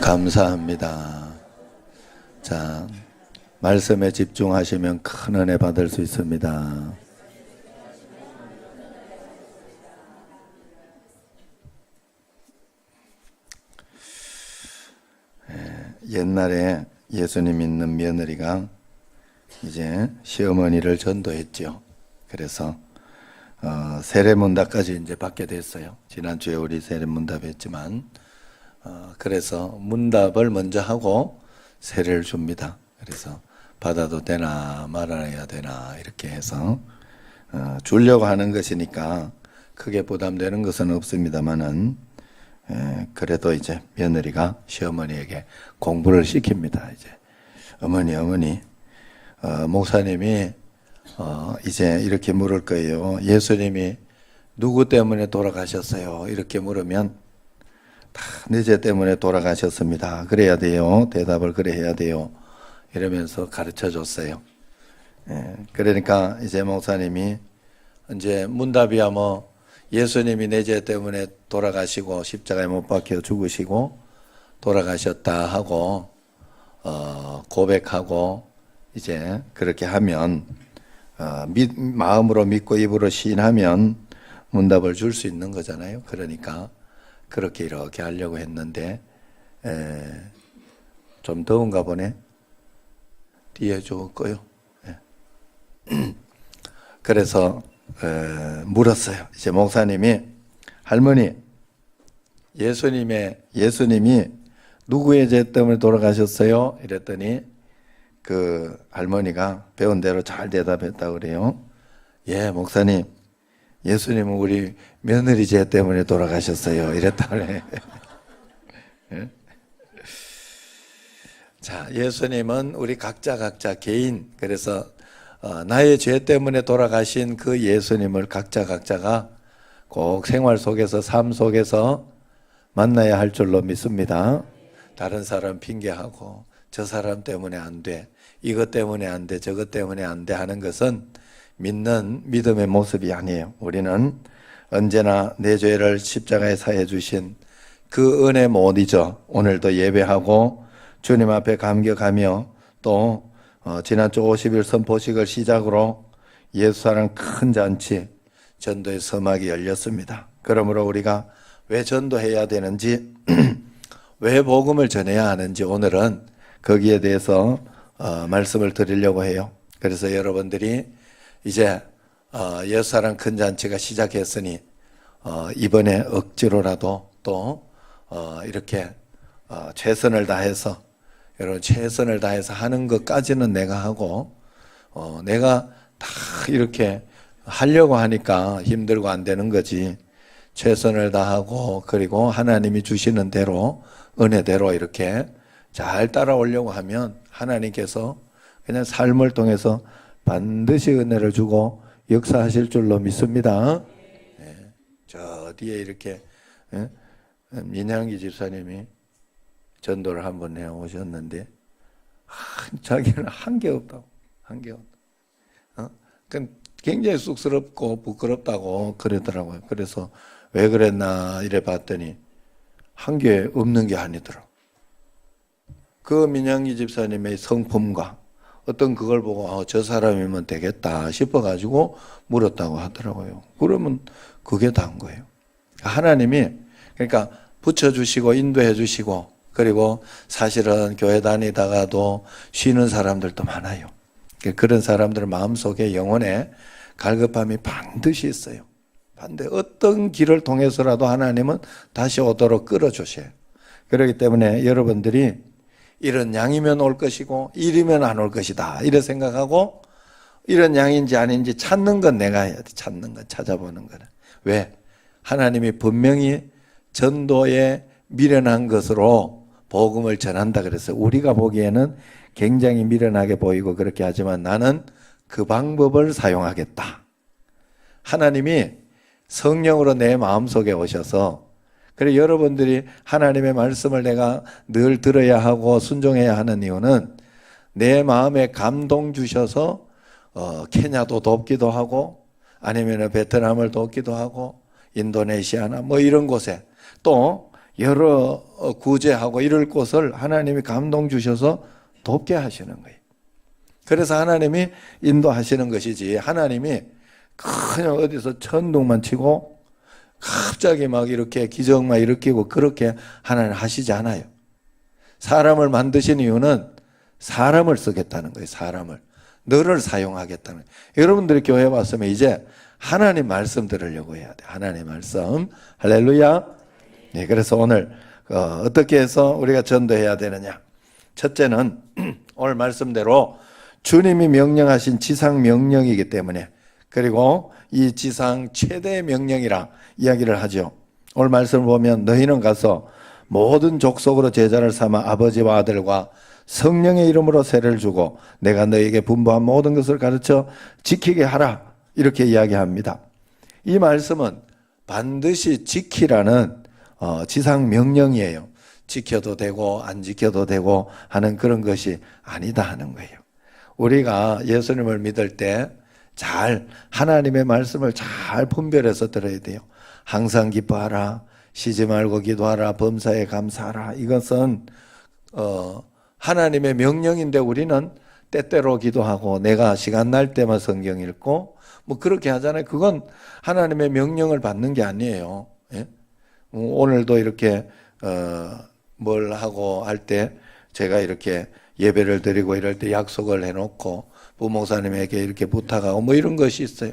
감사합니다. 자, 말씀에 집중하시면 큰 은혜 받을 수 있습니다. 옛날에 예수님 믿는 며느리가 이제 시어머니를 전도했죠. 그래서 세례문답까지 이제 받게 됐어요. 지난주에 우리 세례문답 했지만 그래서 문답을 먼저 하고 세례를 줍니다. 그래서 받아도 되나 말아야 되나 이렇게 해서 주려고 하는 것이니까 크게 부담되는 것은 없습니다만은 그래도 이제 며느리가 시어머니에게 공부를 시킵니다. 이제 어머니 목사님이 이제 이렇게 물을 거예요. 예수님이 누구 때문에 돌아가셨어요? 이렇게 물으면 다 내 죄 때문에 돌아가셨습니다. 그래야 돼요. 대답을 그래 해야 돼요. 이러면서 가르쳐 줬어요. 그러니까 이제 목사님이 이제 문답이야 뭐 예수님이 내 죄 때문에 돌아가시고 십자가에 못 박혀 죽으시고 돌아가셨다 하고 고백하고 이제 그렇게 하면 마음으로 믿고 입으로 시인하면 문답을 줄 수 있는 거잖아요. 그러니까 그렇게 이렇게 하려고 했는데 좀 더운가 보네. 뒤에 죽었고요. 그래서 물었어요. 이제 목사님이 할머니 예수님이 누구의 죄 때문에 돌아가셨어요? 이랬더니 그 할머니가 배운 대로 잘 대답했다고 그래요. 예, 목사님 예수님은 우리 며느리 죄 때문에 돌아가셨어요. 이랬다 그래. 자, 예수님은 우리 각자 개인, 그래서 나의 죄 때문에 돌아가신 그 예수님을 각자가 꼭 생활 속에서 삶 속에서 만나야 할 줄로 믿습니다. 다른 사람 핑계하고 저 사람 때문에 안 돼, 이것 때문에 안 돼, 저것 때문에 안 돼 하는 것은 믿는 믿음의 모습이 아니에요. 우리는 언제나 내 죄를 십자가에 사해 주신 그 은혜 못 잊어 오늘도 예배하고 주님 앞에 감격하며 또 지난주 50일 선포식을 시작으로 예수사랑 큰 잔치 전도의 서막이 열렸습니다. 그러므로 우리가 왜 전도해야 되는지 왜 복음을 전해야 하는지 오늘은 거기에 대해서 말씀을 드리려고 해요. 그래서 여러분들이 이제 예수사랑 큰 잔치가 시작했으니 이번에 억지로라도 또 이렇게 최선을 다해서 여러분 최선을 다해서 하는 것까지는 내가 하고 내가 다 이렇게 하려고 하니까 힘들고 안 되는 거지. 최선을 다하고 그리고 하나님이 주시는 대로 은혜대로 이렇게 잘 따라오려고 하면 하나님께서 그냥 삶을 통해서 반드시 은혜를 주고 역사하실 줄로 믿습니다. 저 뒤에 이렇게 민향기 집사님이 전도를 한번 해 오셨는데 자기는 한 게 없다고. 굉장히 쑥스럽고 부끄럽다고 그러더라고요. 그래서 왜 그랬나 이래 봤더니 한 게 없는 게 아니더라고요. 그 민향기 집사님의 성품과 어떤 그걸 보고 저 사람이면 되겠다 싶어가지고 물었다고 하더라고요. 그러면 그게 다인 거예요. 하나님이 그러니까 붙여주시고 인도해 주시고 그리고 사실은 교회 다니다가도 쉬는 사람들도 많아요. 그런 사람들 마음속에 영혼에 갈급함이 반드시 있어요. 반드시 어떤 길을 통해서라도 하나님은 다시 오도록 끌어주셔요. 그렇기 때문에 여러분들이 이런 양이면 올 것이고 이리면 안 올 것이다 이래 생각하고 이런 양인지 아닌지 찾는 건 내가 해야 돼. 찾는 건 찾아보는 거는. 왜? 하나님이 분명히 전도에 미련한 것으로 복음을 전한다 그랬어요. 우리가 보기에는 굉장히 미련하게 보이고 그렇게 하지만 나는 그 방법을 사용하겠다. 하나님이 성령으로 내 마음속에 오셔서 그래 여러분들이 하나님의 말씀을 내가 늘 들어야 하고 순종해야 하는 이유는 내 마음에 감동 주셔서 케냐도 돕기도 하고 아니면 베트남을 돕기도 하고 인도네시아나 뭐 이런 곳에 또 여러 구제하고 이럴 곳을 하나님이 감동 주셔서 돕게 하시는 거예요. 그래서 하나님이 인도하시는 것이지, 하나님이 그냥 어디서 천둥만 치고 갑자기 막 이렇게 기적만 일으키고 그렇게 하나님 하시지 않아요. 사람을 만드신 이유는 사람을 쓰겠다는 거예요. 사람을. 너를 사용하겠다는 거예요. 여러분들이 교회 왔으면 이제 하나님 말씀 들으려고 해야 돼요. 하나님 말씀. 할렐루야. 네, 그래서 오늘 어떻게 해서 우리가 전도해야 되느냐. 첫째는 오늘 말씀대로 주님이 명령하신 지상 명령이기 때문에, 그리고 이 지상 최대의 명령이라 이야기를 하죠. 오늘 말씀을 보면 너희는 가서 모든 족속으로 제자를 삼아 아버지와 아들과 성령의 이름으로 세례를 주고 내가 너희에게 분부한 모든 것을 가르쳐 지키게 하라, 이렇게 이야기합니다. 이 말씀은 반드시 지키라는 지상 명령이에요. 지켜도 되고 안 지켜도 되고 하는 그런 것이 아니다 하는 거예요. 우리가 예수님을 믿을 때 잘 하나님의 말씀을 잘 분별해서 들어야 돼요. 항상 기뻐하라, 쉬지 말고 기도하라, 범사에 감사하라. 이것은 하나님의 명령인데 우리는 때때로 기도하고 내가 시간 날 때만 성경 읽고 뭐 그렇게 하잖아요. 그건 하나님의 명령을 받는 게 아니에요. 예? 오늘도 이렇게 뭘 하고 할 때 제가 이렇게 예배를 드리고 이럴 때 약속을 해놓고 부목사님에게 이렇게 부탁하고 뭐 이런 것이 있어요.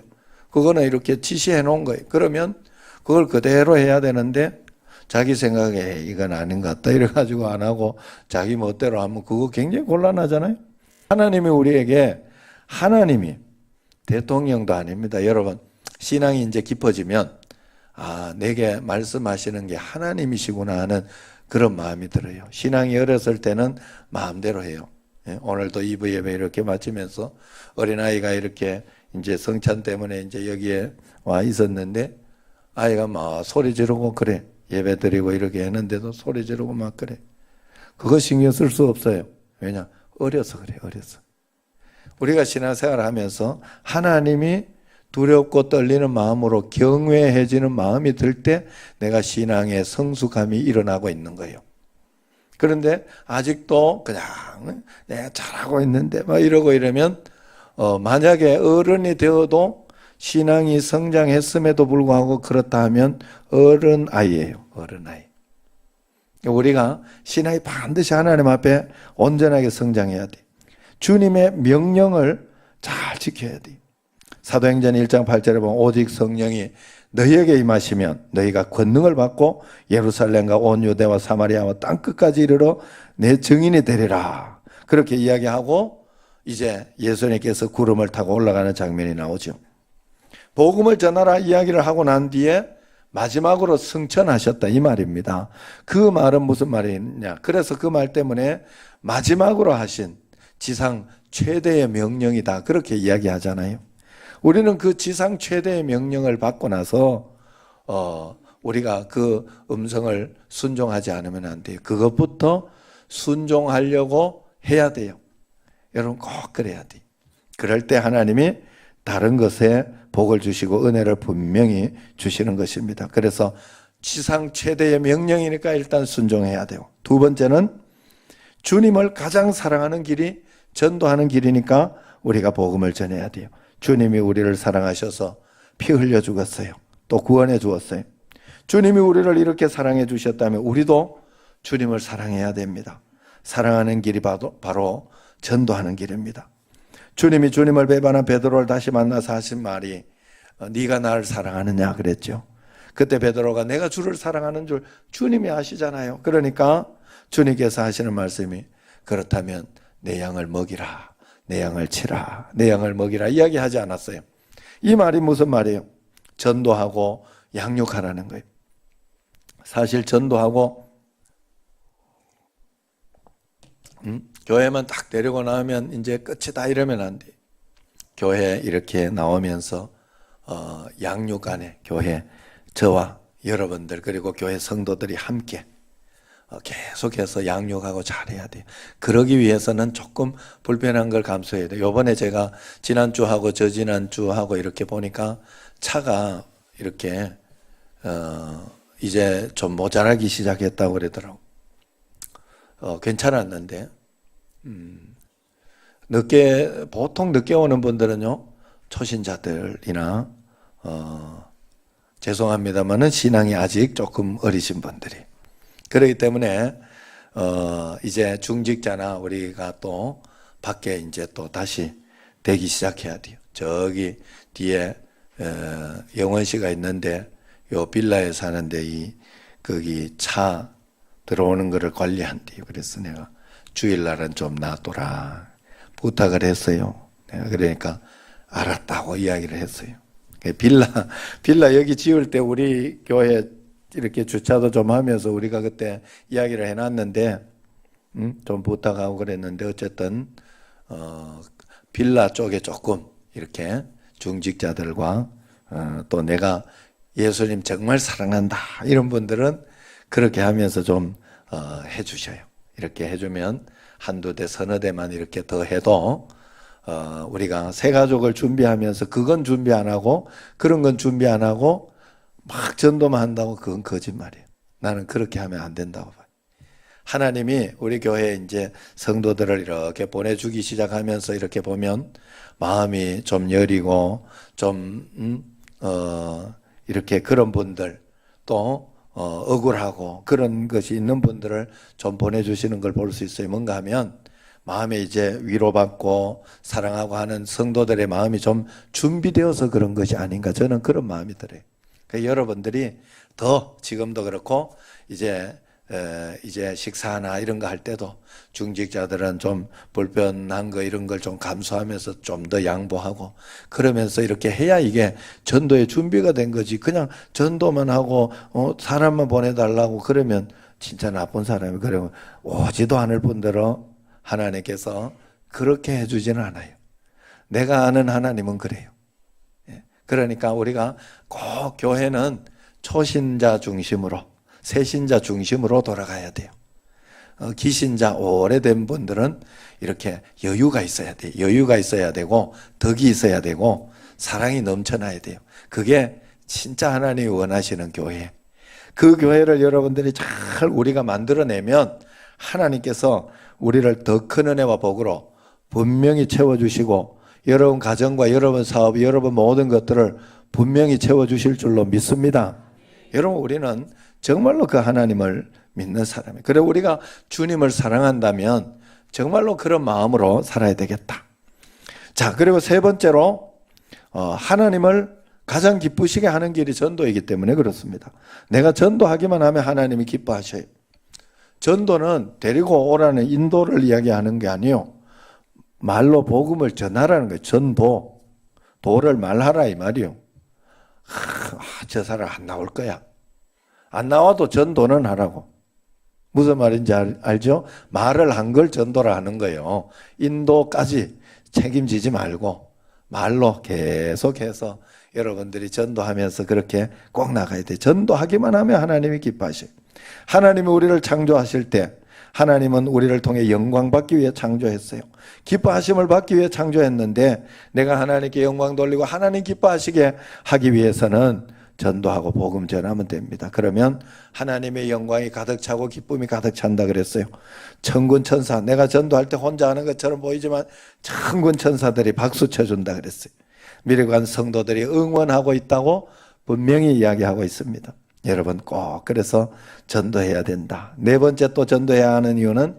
그거는 이렇게 지시해 놓은 거예요. 그러면 그걸 그대로 해야 되는데 자기 생각에 이건 아닌 것 같다 이래가지고 안 하고 자기 멋대로 하면 그거 굉장히 곤란하잖아요. 하나님이 우리에게, 하나님이 대통령도 아닙니다. 여러분, 신앙이 이제 깊어지면 내게 말씀하시는 게 하나님이시구나 하는 그런 마음이 들어요. 신앙이 어렸을 때는 마음대로 해요. 오늘도 2부 예배 이렇게 마치면서 어린아이가 이렇게 이제 성찬 때문에 이제 여기에 와 있었는데 아이가 막 소리 지르고 그래. 예배 드리고 이렇게 했는데도 소리 지르고 막 그래. 그거 신경 쓸 수 없어요. 왜냐? 어려서 그래, 어려서. 우리가 신앙생활을 하면서 하나님이 두렵고 떨리는 마음으로 경외해지는 마음이 들 때 내가 신앙의 성숙함이 일어나고 있는 거예요. 그런데 아직도 그냥 내가 잘하고 있는데 막 이러고 이러면 만약에 어른이 되어도 신앙이 성장했음에도 불구하고 그렇다 하면 어른아이예요. 어른아이. 우리가 신앙이 반드시 하나님 앞에 온전하게 성장해야 돼. 주님의 명령을 잘 지켜야 돼. 사도행전 1장 8절에 보면 오직 성령이 너희에게 임하시면 너희가 권능을 받고 예루살렘과 온 유대와 사마리아와 땅끝까지 이르러 내 증인이 되리라. 그렇게 이야기하고 이제 예수님께서 구름을 타고 올라가는 장면이 나오죠. 복음을 전하라 이야기를 하고 난 뒤에 마지막으로 승천하셨다 이 말입니다. 그 말은 무슨 말이냐? 그래서 그 말 때문에 마지막으로 하신 지상 최대의 명령이다 그렇게 이야기하잖아요. 우리는 그 지상 최대의 명령을 받고 나서 우리가 그 음성을 순종하지 않으면 안 돼요. 그것부터 순종하려고 해야 돼요. 여러분 꼭 그래야 돼요. 그럴 때 하나님이 다른 것에 복을 주시고 은혜를 분명히 주시는 것입니다. 그래서 지상 최대의 명령이니까 일단 순종해야 돼요. 두 번째는 주님을 가장 사랑하는 길이 전도하는 길이니까 우리가 복음을 전해야 돼요. 주님이 우리를 사랑하셔서 피 흘려 죽었어요. 또 구원해 주었어요. 주님이 우리를 이렇게 사랑해 주셨다면 우리도 주님을 사랑해야 됩니다. 사랑하는 길이 바로 전도하는 길입니다. 주님이 주님을 배반한 베드로를 다시 만나서 하신 말이 네가 나를 사랑하느냐 그랬죠. 그때 베드로가 내가 주를 사랑하는 줄 주님이 아시잖아요. 그러니까 주님께서 하시는 말씀이 그렇다면 내 양을 먹이라. 내 양을 치라. 내 양을 먹이라 이야기하지 않았어요. 이 말이 무슨 말이에요? 전도하고 양육하라는 거예요. 사실 전도하고 교회만 딱 데리고 나오면 이제 끝이다 이러면 안 돼요. 교회 이렇게 나오면서 양육 안에 교회 저와 여러분들 그리고 교회 성도들이 함께 계속해서 양육하고 잘해야 돼요. 그러기 위해서는 조금 불편한 걸 감수해야 돼요. 요번에 제가 지난주하고 저지난주하고 이렇게 보니까 차가 이렇게 이제 좀 모자라기 시작했다고 그러더라고. 괜찮았는데, 보통 늦게 오는 분들은요, 초신자들이나, 죄송합니다만은 신앙이 아직 조금 어리신 분들이. 그렇기 때문에, 이제 중직자나 우리가 또 밖에 이제 또 다시 되기 시작해야 돼요. 저기 뒤에, 영원 씨가 있는데, 요 빌라에 사는데 거기 차 들어오는 거를 관리한대요. 그래서 내가 주일날은 좀 놔둬라 부탁을 했어요. 내가 그러니까 알았다고 이야기를 했어요. 빌라 여기 지을 때 우리 교회 이렇게 주차도 좀 하면서 우리가 그때 이야기를 해놨는데, 좀 부탁하고 그랬는데, 어쨌든, 빌라 쪽에 조금 이렇게 중직자들과, 또 내가 예수님 정말 사랑한다 이런 분들은 그렇게 하면서 좀 해주셔요. 이렇게 해주면 한두 대 서너 대만 이렇게 더 해도 우리가 새 가족을 준비하면서 그건 준비 안 하고 그런 건 준비 안 하고 막 전도만 한다고 그건 거짓말이에요. 나는 그렇게 하면 안 된다고 봐요. 하나님이 우리 교회에 이제 성도들을 이렇게 보내주기 시작하면서 이렇게 보면 마음이 좀 여리고 좀 이렇게 그런 분들 또 억울하고 그런 것이 있는 분들을 좀 보내주시는 걸 볼 수 있어요. 뭔가 하면 마음에 이제 위로받고 사랑하고 하는 성도들의 마음이 좀 준비되어서 그런 것이 아닌가, 저는 그런 마음이 들어요. 그러니까 여러분들이 더 지금도 그렇고 이제 식사나 이런 거 할 때도 중직자들은 좀 불편한 거 이런 걸 좀 감수하면서 좀 더 양보하고 그러면서 이렇게 해야 이게 전도의 준비가 된 거지. 그냥 전도만 하고 사람만 보내달라고 그러면 진짜 나쁜 사람이, 그러면 오지도 않을 뿐더러 하나님께서 그렇게 해주지는 않아요. 내가 아는 하나님은 그래요. 그러니까 우리가 꼭 교회는 초신자 중심으로, 새신자 중심으로 돌아가야 돼요. 기신자 오래된 분들은 이렇게 여유가 있어야 돼요. 여유가 있어야 되고 덕이 있어야 되고 사랑이 넘쳐나야 돼요. 그게 진짜 하나님이 원하시는 교회. 그 교회를 여러분들이 잘 우리가 만들어내면 하나님께서 우리를 더 큰 은혜와 복으로 분명히 채워주시고 여러분 가정과 여러분 사업, 여러분 모든 것들을 분명히 채워주실 줄로 믿습니다. 여러분, 우리는 정말로 그 하나님을 믿는 사람이에요. 그래, 우리가 주님을 사랑한다면 정말로 그런 마음으로 살아야 되겠다. 자, 그리고 세 번째로 하나님을 가장 기쁘시게 하는 길이 전도이기 때문에 그렇습니다. 내가 전도하기만 하면 하나님이 기뻐하셔요. 전도는 데리고 오라는 인도를 이야기하는 게 아니에요. 말로 복음을 전하라는 거예요. 전도. 도를 말하라 이 말이에요. 저 사람 안 나올 거야. 안 나와도 전도는 하라고. 무슨 말인지 알죠? 말을 한 걸 전도를 하는 거예요. 인도까지 책임지지 말고 말로 계속해서 여러분들이 전도하면서 그렇게 꼭 나가야 돼요. 전도하기만 하면 하나님이 기뻐하셔요. 하나님이 우리를 창조하실 때 하나님은 우리를 통해 영광 받기 위해 창조했어요. 기뻐하심을 받기 위해 창조했는데 내가 하나님께 영광 돌리고 하나님 기뻐하시게 하기 위해서는 전도하고 복음 전하면 됩니다. 그러면 하나님의 영광이 가득 차고 기쁨이 가득 찬다 그랬어요. 천군 천사, 내가 전도할 때 혼자 하는 것처럼 보이지만 천군 천사들이 박수 쳐준다 그랬어요. 미래관 성도들이 응원하고 있다고 분명히 이야기하고 있습니다. 여러분, 꼭 그래서 전도해야 된다. 네 번째 또 전도해야 하는 이유는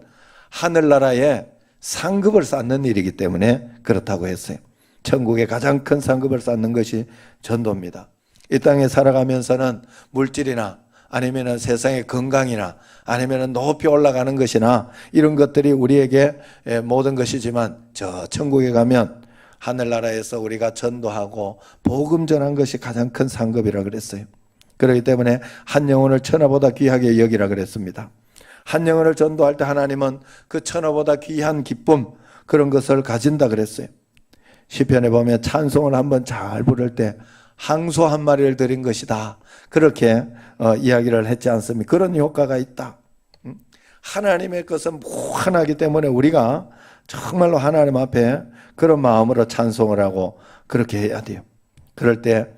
하늘나라에 상급을 쌓는 일이기 때문에 그렇다고 했어요. 천국에 가장 큰 상급을 쌓는 것이 전도입니다. 이 땅에 살아가면서는 물질이나 아니면 세상의 건강이나 아니면 높이 올라가는 것이나 이런 것들이 우리에게 모든 것이지만 저 천국에 가면 하늘나라에서 우리가 전도하고 복음 전한 것이 가장 큰 상급이라 그랬어요. 그렇기 때문에 한 영혼을 천하보다 귀하게 여기라 그랬습니다. 한 영혼을 전도할 때 하나님은 그 천하보다 귀한 기쁨, 그런 것을 가진다 그랬어요. 시편에 보면 찬송을 한번 잘 부를 때 항소 한 마리를 드린 것이다, 그렇게 이야기를 했지 않습니까? 그런 효과가 있다. 하나님의 것은 무한하기 때문에 우리가 정말로 하나님 앞에 그런 마음으로 찬송을 하고 그렇게 해야 돼요. 그럴 때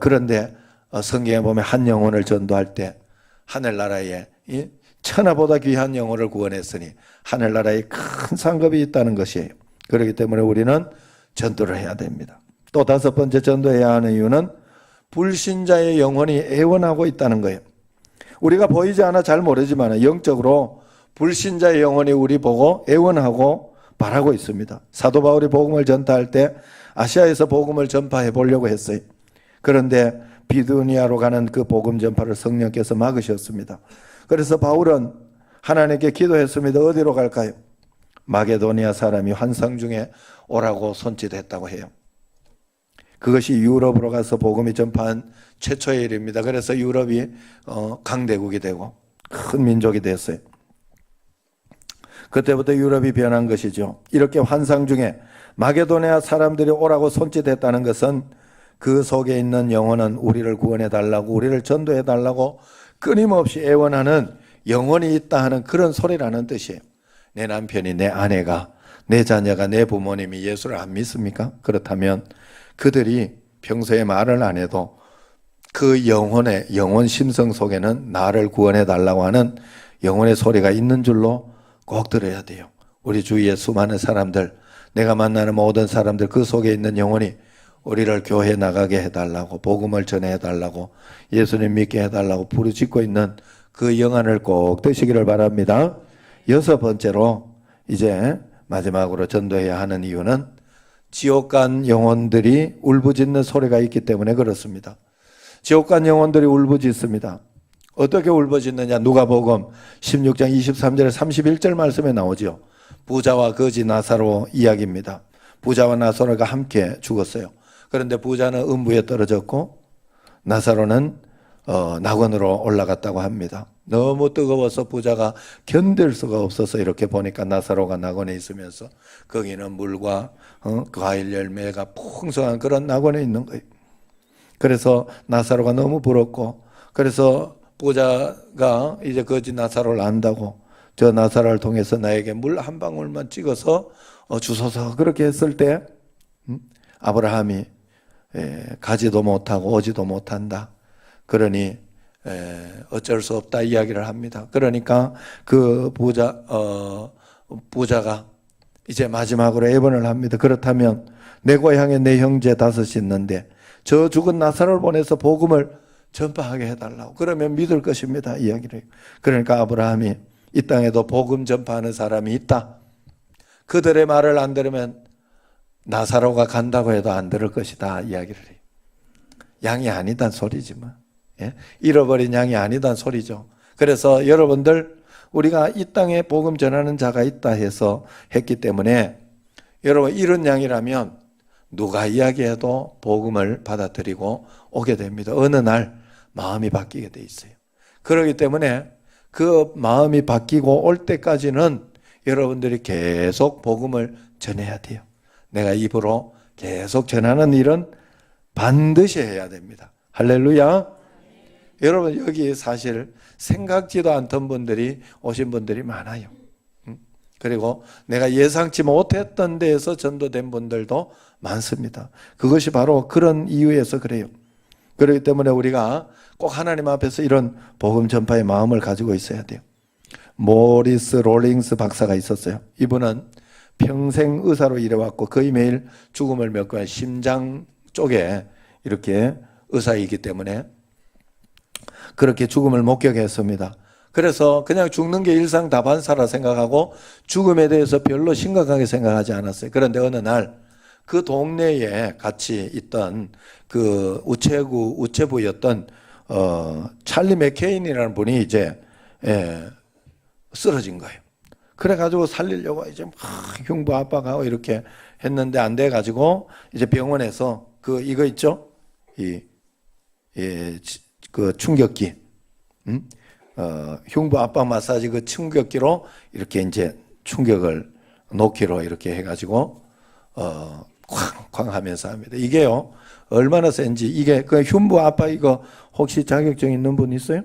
그런데 성경에 보면 한 영혼을 전도할 때 하늘나라에 이 천하보다 귀한 영혼을 구원했으니 하늘나라에 큰 상급이 있다는 것이에요. 그렇기 때문에 우리는 전도를 해야 됩니다. 또 다섯 번째 전도해야 하는 이유는 불신자의 영혼이 애원하고 있다는 거예요. 우리가 보이지 않아 잘 모르지만 영적으로 불신자의 영혼이 우리 보고 애원하고 바라고 있습니다. 사도 바울이 복음을 전파할 때 아시아에서 복음을 전파해 보려고 했어요. 그런데 비두니아로 가는 그 복음 전파를 성령께서 막으셨습니다. 그래서 바울은 하나님께 기도했습니다. 어디로 갈까요? 마게도니아 사람이 환상 중에 오라고 손짓했다고 해요. 그것이 유럽으로 가서 복음이 전파한 최초의 일입니다. 그래서 유럽이 강대국이 되고 큰 민족이 됐어요. 그때부터 유럽이 변한 것이죠. 이렇게 환상 중에 마게도니아 사람들이 오라고 손짓했다는 것은 그 속에 있는 영혼은 우리를 구원해 달라고, 우리를 전도해 달라고 끊임없이 애원하는 영혼이 있다 하는 그런 소리라는 뜻이에요. 내 남편이, 내 아내가, 내 자녀가, 내 부모님이 예수를 안 믿습니까? 그렇다면 그들이 평소에 말을 안 해도 그 영혼의 영혼 심성 속에는 나를 구원해 달라고 하는 영혼의 소리가 있는 줄로 꼭 들어야 돼요. 우리 주위의 수많은 사람들, 내가 만나는 모든 사람들, 그 속에 있는 영혼이 우리를 교회 나가게 해달라고, 복음을 전해달라고, 예수님 믿게 해달라고 부르짖고 있는 그 영안을 꼭 드시기를 바랍니다. 여섯 번째로 이제 마지막으로 전도해야 하는 이유는 지옥 간 영혼들이 울부짖는 소리가 있기 때문에 그렇습니다. 지옥 간 영혼들이 울부짖습니다. 어떻게 울부짖느냐? 누가복음 16장 23절에 31절 말씀에 나오죠. 부자와 거지 나사로 이야기입니다. 부자와 나사로가 함께 죽었어요. 그런데 부자는 음부에 떨어졌고 나사로는 낙원으로 올라갔다고 합니다. 너무 뜨거워서 부자가 견딜 수가 없어서 이렇게 보니까 나사로가 낙원에 있으면서 거기는 물과 과일 열매가 풍성한 그런 낙원에 있는 거예요. 그래서 나사로가 너무 부럽고, 그래서 부자가 이제 거지 나사로를 안다고 저 나사로를 통해서 나에게 물 한 방울만 찍어서 주소서 그렇게 했을 때 아브라함이 가지도 못하고 오지도 못한다. 그러니 어쩔 수 없다 이야기를 합니다. 그러니까 그 부자가 이제 마지막으로 애번을 합니다. 그렇다면 내 고향에 내 형제 다섯이 있는데 저 죽은 나사로를 보내서 복음을 전파하게 해달라고. 그러면 믿을 것입니다. 이야기를 해요. 그러니까 아브라함이 이 땅에도 복음 전파하는 사람이 있다. 그들의 말을 안 들으면 나사로가 간다고 해도 안 들을 것이다. 이야기를 해요. 양이 아니단 소리지만. 예? 잃어버린 양이 아니단 소리죠. 그래서 여러분들 우리가 이 땅에 복음 전하는 자가 있다 해서 했기 때문에 여러분 이런 양이라면 누가 이야기해도 복음을 받아들이고 오게 됩니다. 어느 날 마음이 바뀌게 돼 있어요. 그렇기 때문에 그 마음이 바뀌고 올 때까지는 여러분들이 계속 복음을 전해야 돼요. 내가 입으로 계속 전하는 일은 반드시 해야 됩니다. 할렐루야. 여러분 여기 사실 생각지도 않던 분들이 오신 분들이 많아요. 그리고 내가 예상치 못했던 데에서 전도된 분들도 많습니다. 그것이 바로 그런 이유에서 그래요. 그렇기 때문에 우리가 꼭 하나님 앞에서 이런 복음 전파의 마음을 가지고 있어야 돼요. 모리스 롤링스 박사가 있었어요. 이분은 평생 의사로 일해왔고 거의 매일 죽음을 겪고 심장 쪽에 이렇게 의사이기 때문에 그렇게 죽음을 목격했습니다. 그래서 그냥 죽는 게 일상다반사라 생각하고 죽음에 대해서 별로 심각하게 생각하지 않았어요. 그런데 어느 날 그 동네에 같이 있던 그 우체부였던 찰리 맥케인이라는 분이 이제 쓰러진 거예요. 그래가지고 살리려고 이제 막 흉부 압박하고 이렇게 했는데 안 돼가지고 이제 병원에서 그 이거 있죠? 그 충격기, 흉부 압박 마사지 그 충격기로 이렇게 이제 충격을 놓기로 이렇게 해가지고 쾅쾅 하면서 합니다. 이게요 얼마나 센지. 이게 그 흉부 압박 이거 혹시 자격증 있는 분 있어요?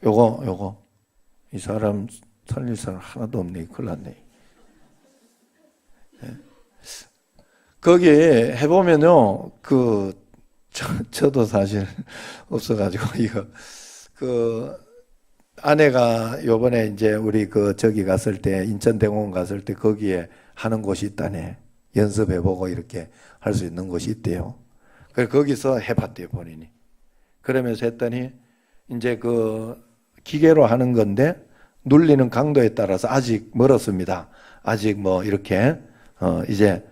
요거 이 사람 살릴 사람 하나도 없네. 큰일 났네. 거기에 해보면요 그 저도 사실 없어가지고 이거 그 아내가 요번에 이제 우리 그 저기 갔을 때 인천대공원 갔을 때 거기에 하는 곳이 있다네. 연습해보고 이렇게 할 수 있는 곳이 있대요. 그래서 거기서 해봤대요, 본인이. 그러면서 했더니 이제 그 기계로 하는 건데 눌리는 강도에 따라서 아직 멀었습니다. 아직 뭐 이렇게 이제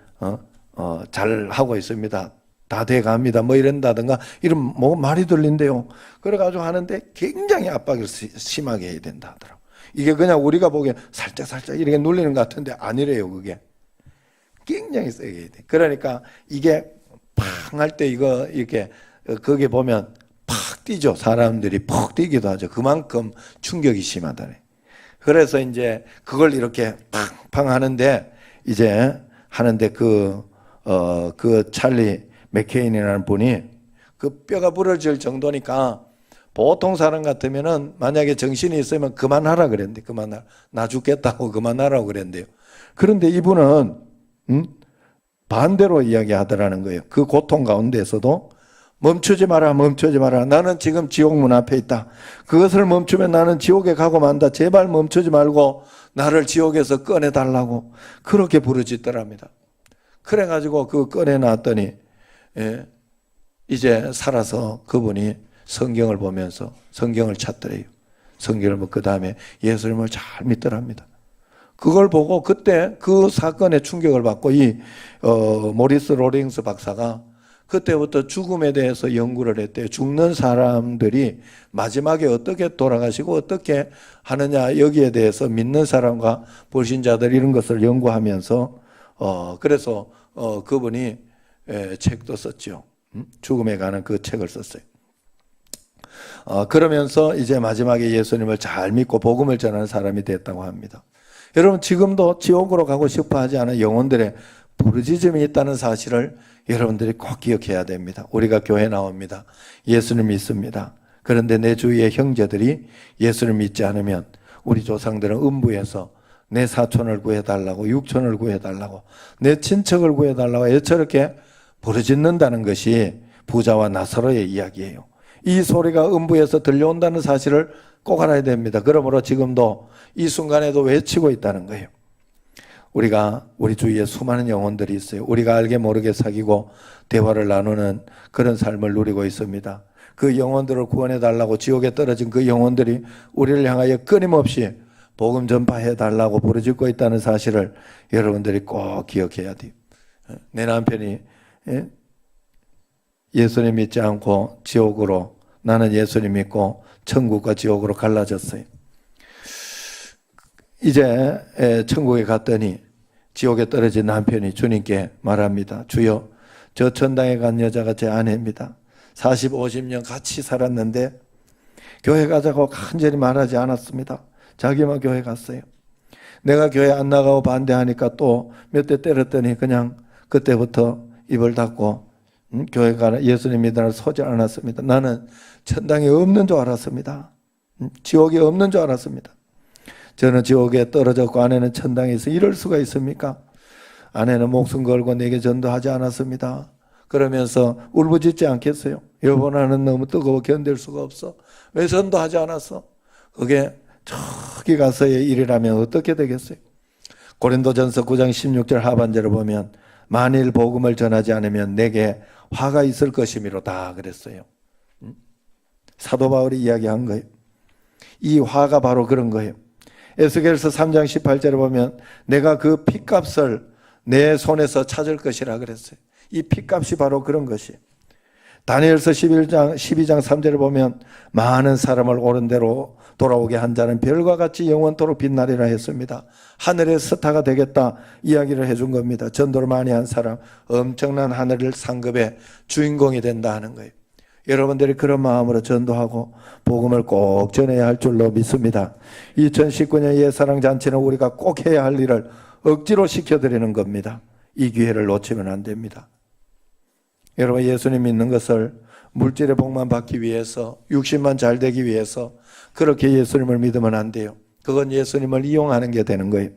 잘 하고 있습니다. 다 돼갑니다. 뭐 이런다든가 이런 뭐 말이 들린대요. 그래가지고 하는데 굉장히 압박을 심하게 해야 된다 하더라고. 이게 그냥 우리가 보기엔 살짝 이렇게 눌리는 것 같은데 아니래요. 그게 굉장히 세게 해야 돼. 그러니까 이게 팡 할 때 이거 이렇게 거기 보면 팍 뛰죠. 사람들이 푹 뛰기도 하죠. 그만큼 충격이 심하다네. 그래서 이제 그걸 이렇게 팡팡 하는데 이제 하는데 그 찰리 맥케인이라는 분이 그 뼈가 부러질 정도니까 보통 사람 같으면은 만약에 정신이 있으면 그만하라 그랬는데 그만하라. 나 죽겠다고 그만하라고 그랬는데요. 그런데 이분은 반대로 이야기하더라는 거예요. 그 고통 가운데에서도 멈추지 마라. 나는 지금 지옥문 앞에 있다. 그것을 멈추면 나는 지옥에 가고 만다. 제발 멈추지 말고 나를 지옥에서 꺼내달라고 그렇게 부르짖더랍니다. 그래가지고 그 꺼내놨더니 이제 살아서 그분이 성경을 보면서 성경을 찾더래요. 성경을 보고 그 다음에 예수님을 잘 믿더랍니다. 그걸 보고 그때 그 사건에 충격을 받고 이 모리스 로링스 박사가 그때부터 죽음에 대해서 연구를 했대요. 죽는 사람들이 마지막에 어떻게 돌아가시고 어떻게 하느냐 여기에 대해서 믿는 사람과 불신자들 이런 것을 연구하면서 그래서 그분이 책도 썼죠. 죽음에 관한 그 책을 썼어요. 그러면서 이제 마지막에 예수님을 잘 믿고 복음을 전하는 사람이 됐다고 합니다. 여러분 지금도 지옥으로 가고 싶어 하지 않은 영혼들의 부르짖음이 있다는 사실을 여러분들이 꼭 기억해야 됩니다. 우리가 교회 나옵니다. 예수님 믿습니다. 그런데 내 주위의 형제들이 예수를 믿지 않으면 우리 조상들은 음부에서 내 사촌을 구해달라고 육촌을 구해달라고 내 친척을 구해달라고 저렇게 부르짖는다는 것이 부자와 나사로의 이야기예요. 이 소리가 음부에서 들려온다는 사실을 꼭 알아야 됩니다. 그러므로 지금도 이 순간에도 외치고 있다는 거예요. 우리가 우리 주위에 수많은 영혼들이 있어요. 우리가 알게 모르게 사귀고 대화를 나누는 그런 삶을 누리고 있습니다. 그 영혼들을 구원해달라고 지옥에 떨어진 그 영혼들이 우리를 향하여 끊임없이 복음 전파해달라고 부르짖고 있다는 사실을 여러분들이 꼭 기억해야 돼요. 내 남편이 예수님 믿지 않고 지옥으로, 나는 예수님 믿고 천국과 지옥으로 갈라졌어요. 이제 천국에 갔더니 지옥에 떨어진 남편이 주님께 말합니다. 주여, 저 천당에 간 여자가 제 아내입니다. 40, 50년 같이 살았는데 교회 가자고 간절히 말하지 않았습니다. 자기만 교회 갔어요. 내가 교회 안 나가고 반대하니까 또 몇 대 때렸더니 그냥 그때부터 입을 닫고 교회 가라 예수님 믿으라 서지 않았습니다. 나는 천당에 없는 줄 알았습니다. 지옥에 없는 줄 알았습니다. 저는 지옥에 떨어졌고 아내는 천당에 있어 이럴 수가 있습니까? 아내는 목숨 걸고 내게 전도하지 않았습니다. 그러면서 울부짖지 않겠어요? 여보, 나는 너무 뜨거워 견딜 수가 없어. 왜 전도하지 않았어? 그게 저기 가서의 일이라면 어떻게 되겠어요? 고린도전서 9장 16절 하반절을 보면 만일 복음을 전하지 않으면 내게 화가 있을 것이미로다 그랬어요. 사도 바울이 이야기한 거예요. 이 화가 바로 그런 거예요. 에스겔서 3장 18절에 보면 내가 그 핏값을 내 손에서 찾을 것이라 그랬어요. 이 핏값이 바로 그런 것이에요. 다니엘서 12장 3절에 보면 많은 사람을 옳은 대로 돌아오게 한 자는 별과 같이 영원토록 빛나리라 했습니다. 하늘의 스타가 되겠다 이야기를 해준 겁니다. 전도를 많이 한 사람 엄청난 하늘의 상급의 주인공이 된다 하는 거예요. 여러분들이 그런 마음으로 전도하고 복음을 꼭 전해야 할 줄로 믿습니다. 2019년 옛사랑잔치는 우리가 꼭 해야 할 일을 억지로 시켜드리는 겁니다. 이 기회를 놓치면 안 됩니다. 여러분, 예수님 믿는 것을 물질의 복만 받기 위해서, 육신만 잘 되기 위해서 그렇게 예수님을 믿으면 안 돼요. 그건 예수님을 이용하는 게 되는 거예요.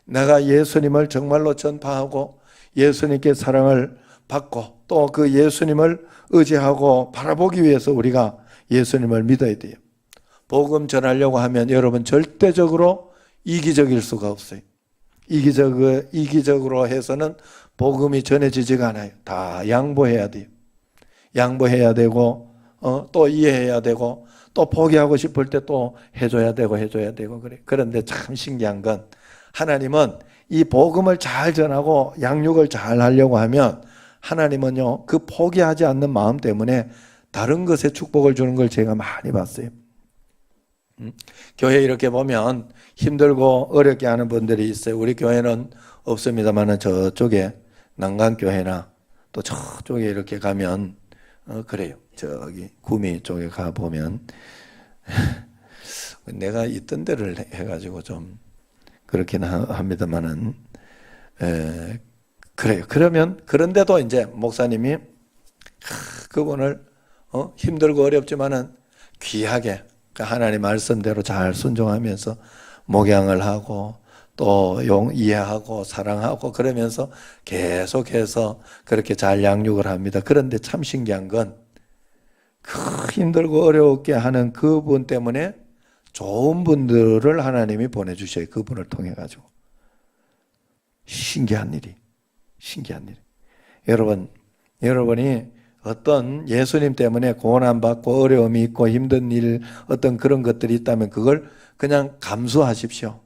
내가 예수님을 정말로 전파하고 예수님께 사랑을 받고 또 그 예수님을 의지하고 바라보기 위해서 우리가 예수님을 믿어야 돼요. 복음 전하려고 하면 여러분 절대적으로 이기적일 수가 없어요. 이기적으로 해서는 복음이 전해지지가 않아요. 다 양보해야 돼요. 양보해야 되고 또 이해해야 되고 또 포기하고 싶을 때 또 해줘야 되고 그래. 그런데 참 신기한 건 하나님은 이 복음을 잘 전하고 양육을 잘 하려고 하면 하나님은요 그 포기하지 않는 마음 때문에 다른 것에 축복을 주는 걸 제가 많이 봤어요. 교회 이렇게 보면 힘들고 어렵게 하는 분들이 있어요. 우리 교회는 없습니다만 저쪽에 난간교회나 또 저쪽에 이렇게 가면 그래요. 저기 구미 쪽에 가보면 내가 있던 데를 해가지고 좀 그렇긴 합니다만은 그래요. 그러면 그런데도 이제 목사님이 그분을 힘들고 어렵지만은 귀하게 하나님 말씀대로 잘 순종하면서 목양을 하고 또 이해하고 사랑하고 그러면서 계속해서 그렇게 잘 양육을 합니다. 그런데 참 신기한 건 힘들고 어렵게 하는 그분 때문에 좋은 분들을 하나님이 보내주셔요. 그분을 통해 가지고. 신기한 일이. 여러분이 어떤 예수님 때문에 고난받고 어려움이 있고 힘든 일 어떤 그런 것들이 있다면 그걸 그냥 감수하십시오.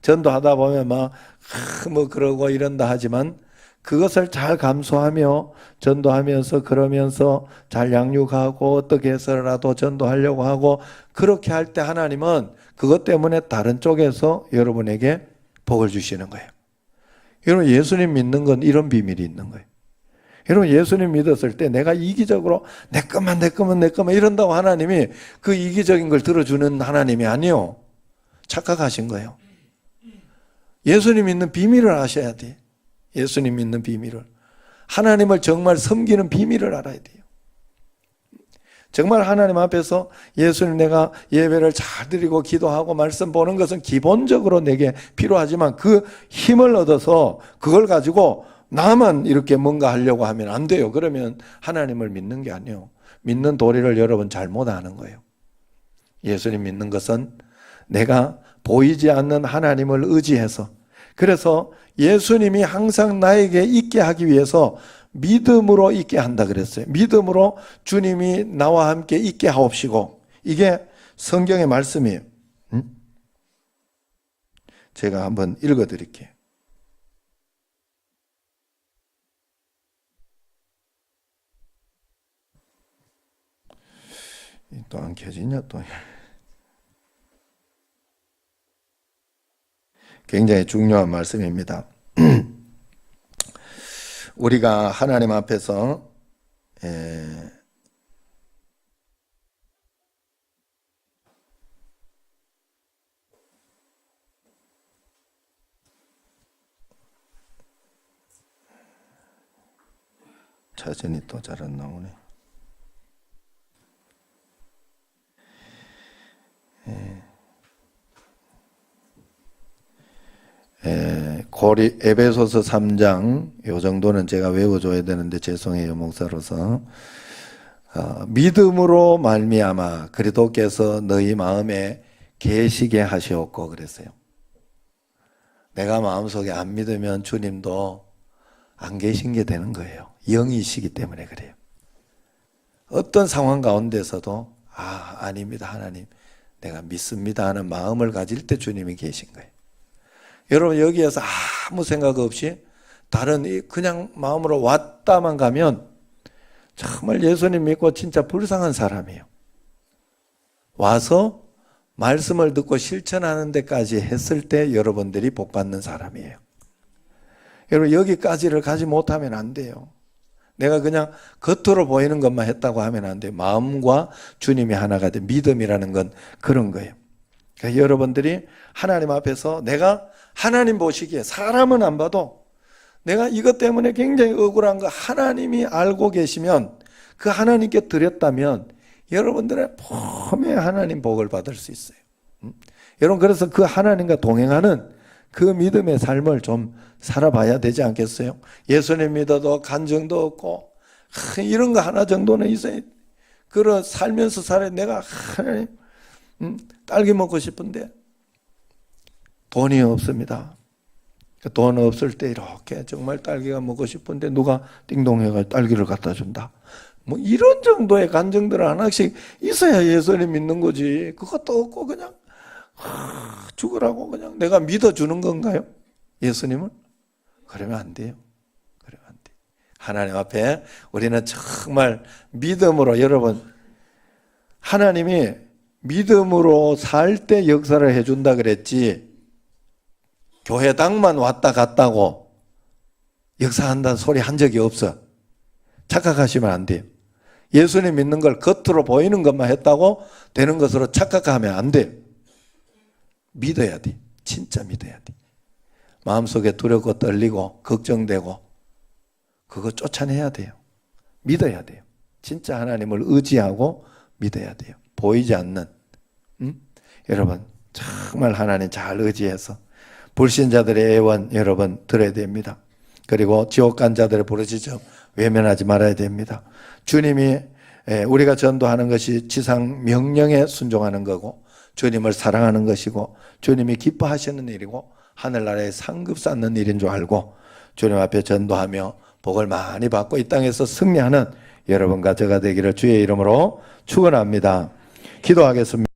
전도하다 보면 뭐 그러고 이런다 하지만 그것을 잘 감수하며 전도하면서 그러면서 잘 양육하고 어떻게 해서라도 전도하려고 하고 그렇게 할 때 하나님은 그것 때문에 다른 쪽에서 여러분에게 복을 주시는 거예요. 여러분 예수님 믿는 건 이런 비밀이 있는 거예요. 여러분 예수님 믿었을 때 내가 이기적으로 내 것만 이런다고 하나님이 그 이기적인 걸 들어주는 하나님이 아니요. 착각하신 거예요. 예수님 믿는 비밀을 아셔야 돼. 예수님 믿는 비밀을. 하나님을 정말 섬기는 비밀을 알아야 돼요. 정말 하나님 앞에서 예수님 내가 예배를 잘 드리고 기도하고 말씀 보는 것은 기본적으로 내게 필요하지만 그 힘을 얻어서 그걸 가지고 나만 이렇게 뭔가 하려고 하면 안 돼요. 그러면 하나님을 믿는 게 아니에요. 믿는 도리를 여러분 잘못 아는 거예요. 예수님 믿는 것은 내가 보이지 않는 하나님을 의지해서 그래서 예수님이 항상 나에게 있게 하기 위해서 믿음으로 있게 한다 그랬어요. 믿음으로 주님이 나와 함께 있게 하옵시고 이게 성경의 말씀이에요. 제가 한번 읽어드릴게요. 또 안 켜지냐 또. 굉장히 중요한 말씀입니다. 우리가 하나님 앞에서 사진이 또 잘 안 나오네. 에베소서 3장 요 정도는 제가 외워줘야 되는데 죄송해요 목사로서. 믿음으로 말미암아 그리스도께서 너희 마음에 계시게 하시옵고 그랬어요. 내가 마음속에 안 믿으면 주님도 안 계신 게 되는 거예요. 영이시기 때문에 그래요. 어떤 상황 가운데서도 아닙니다 하나님 내가 믿습니다 하는 마음을 가질 때 주님이 계신 거예요. 여러분 여기에서 아무 생각 없이 다른 그냥 마음으로 왔다만 가면 정말 예수님 믿고 진짜 불쌍한 사람이에요. 와서 말씀을 듣고 실천하는 데까지 했을 때 여러분들이 복 받는 사람이에요. 여러분 여기까지를 가지 못하면 안 돼요. 내가 그냥 겉으로 보이는 것만 했다고 하면 안 돼요. 마음과 주님이 하나가 돼. 믿음이라는 건 그런 거예요. 그러니까 여러분들이 하나님 앞에서 내가 하나님 보시기에 사람은 안 봐도 내가 이것 때문에 굉장히 억울한 거 하나님이 알고 계시면 그 하나님께 드렸다면 여러분들의 봄에 하나님 복을 받을 수 있어요. 여러분 그래서 그 하나님과 동행하는 그 믿음의 삶을 좀 살아봐야 되지 않겠어요? 예수님 믿어도 간증도 없고 이런 거 하나 정도는 있어야 그런 살면서 살아. 내가 하나님 딸기 먹고 싶은데 돈이 없습니다. 돈 없을 때 이렇게 정말 딸기가 먹고 싶은데 누가 띵동해가 딸기를 갖다 준다. 뭐 이런 정도의 간증들 하나씩 있어야 예수님 믿는 거지. 그것도 없고 그냥 죽으라고 그냥 내가 믿어주는 건가요? 예수님을? 그러면 안 돼요. 그러면 안 돼요. 하나님 앞에 우리는 정말 믿음으로, 여러분, 하나님이 믿음으로 살 때 역사를 해준다 그랬지, 교회당만 왔다 갔다고 역사한다는 소리 한 적이 없어. 착각하시면 안 돼요. 예수님 믿는 걸 겉으로 보이는 것만 했다고 되는 것으로 착각하면 안 돼요. 믿어야 돼. 진짜 믿어야 돼. 마음속에 두렵고 떨리고 걱정되고 그거 쫓아내야 돼요. 믿어야 돼요. 진짜 하나님을 의지하고 믿어야 돼요. 보이지 않는. 여러분 정말 하나님 잘 의지해서 불신자들의 애원 여러분 들어야 됩니다. 그리고 지옥 간 자들의 부르짖음 외면하지 말아야 됩니다. 주님이 우리가 전도하는 것이 지상 명령에 순종하는 거고 주님을 사랑하는 것이고 주님이 기뻐하시는 일이고 하늘나라에 상급 쌓는 일인 줄 알고 주님 앞에 전도하며 복을 많이 받고 이 땅에서 승리하는 여러분과 저가 되기를 주의 이름으로 축원합니다. 기도하겠습니다.